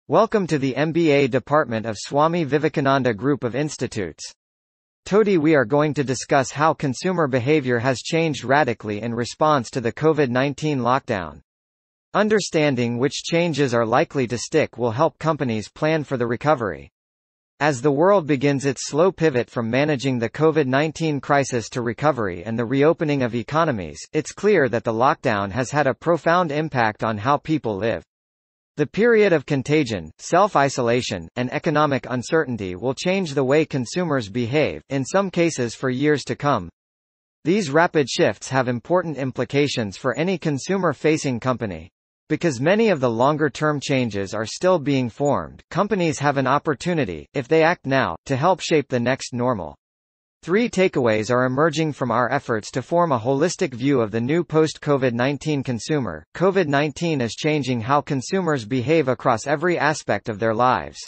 Welcome to the MBA department of Swami Vivekananda Group of Institutes. Today we are going to discuss how consumer behavior has changed radically in response to the COVID-19 lockdown. Understanding which changes are likely to stick will help companies plan for the recovery. As the world begins its slow pivot from managing the COVID-19 crisis to recovery and the reopening of economies, it's clear that the lockdown has had a profound impact on how people live. The period of contagion, self-isolation, and economic uncertainty will change the way consumers behave, in some cases for years to come. These rapid shifts have important implications for any consumer-facing company. Because many of the longer-term changes are still being formed, companies have an opportunity, if they act now, to help shape the next normal. 3 takeaways are emerging from our efforts to form a holistic view of the new post-COVID-19 consumer. COVID-19 is changing how consumers behave across every aspect of their lives.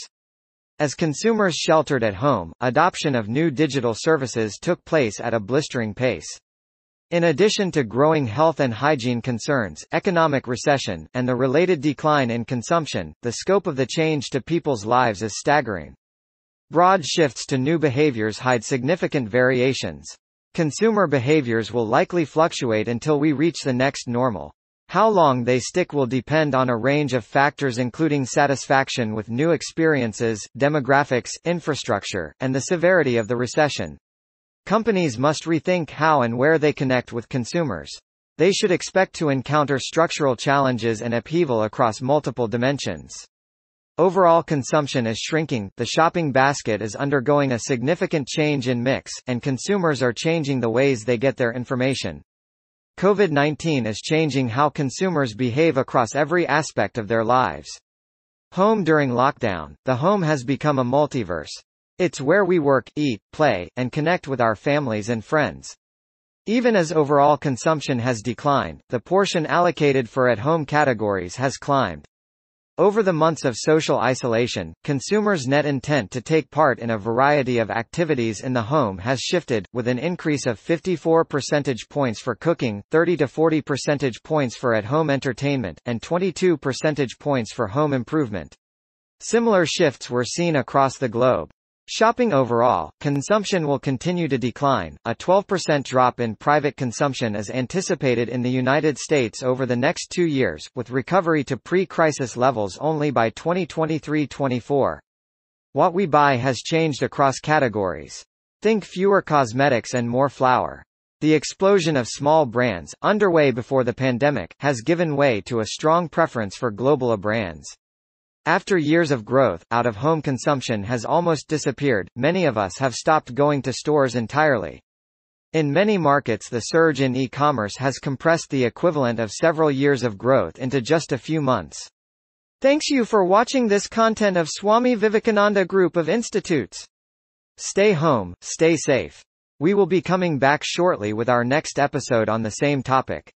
As consumers sheltered at home, adoption of new digital services took place at a blistering pace. In addition to growing health and hygiene concerns, economic recession, and the related decline in consumption, the scope of the change to people's lives is staggering. Broad shifts to new behaviors hide significant variations. Consumer behaviors will likely fluctuate until we reach the next normal. How long they stick will depend on a range of factors including satisfaction with new experiences, demographics, infrastructure, and the severity of the recession. Companies must rethink how and where they connect with consumers. They should expect to encounter structural challenges and upheaval across multiple dimensions. Overall consumption is shrinking, the shopping basket is undergoing a significant change in mix, and consumers are changing the ways they get their information. COVID-19 is changing how consumers behave across every aspect of their lives. Home during lockdown, the home has become a multiverse. It's where we work, eat, play, and connect with our families and friends. Even as overall consumption has declined, the portion allocated for at-home categories has climbed. Over the months of social isolation, consumers' net intent to take part in a variety of activities in the home has shifted, with an increase of 54 percentage points for cooking, 30 to 40 percentage points for at-home entertainment, and 22 percentage points for home improvement. Similar shifts were seen across the globe. Shopping overall, consumption will continue to decline. A 12% drop in private consumption is anticipated in the United States over the next 2 years, with recovery to pre-crisis levels only by 2023-24. What we buy has changed across categories. Think fewer cosmetics and more flour. The explosion of small brands, underway before the pandemic, has given way to a strong preference for global brands. After years of growth, out-of-home consumption has almost disappeared. Many of us have stopped going to stores entirely. In many markets, the surge in e-commerce has compressed the equivalent of several years of growth into just a few months. Thanks you for watching this content of Swami Vivekananda Group of Institutes. Stay home, stay safe. We will be coming back shortly with our next episode on the same topic.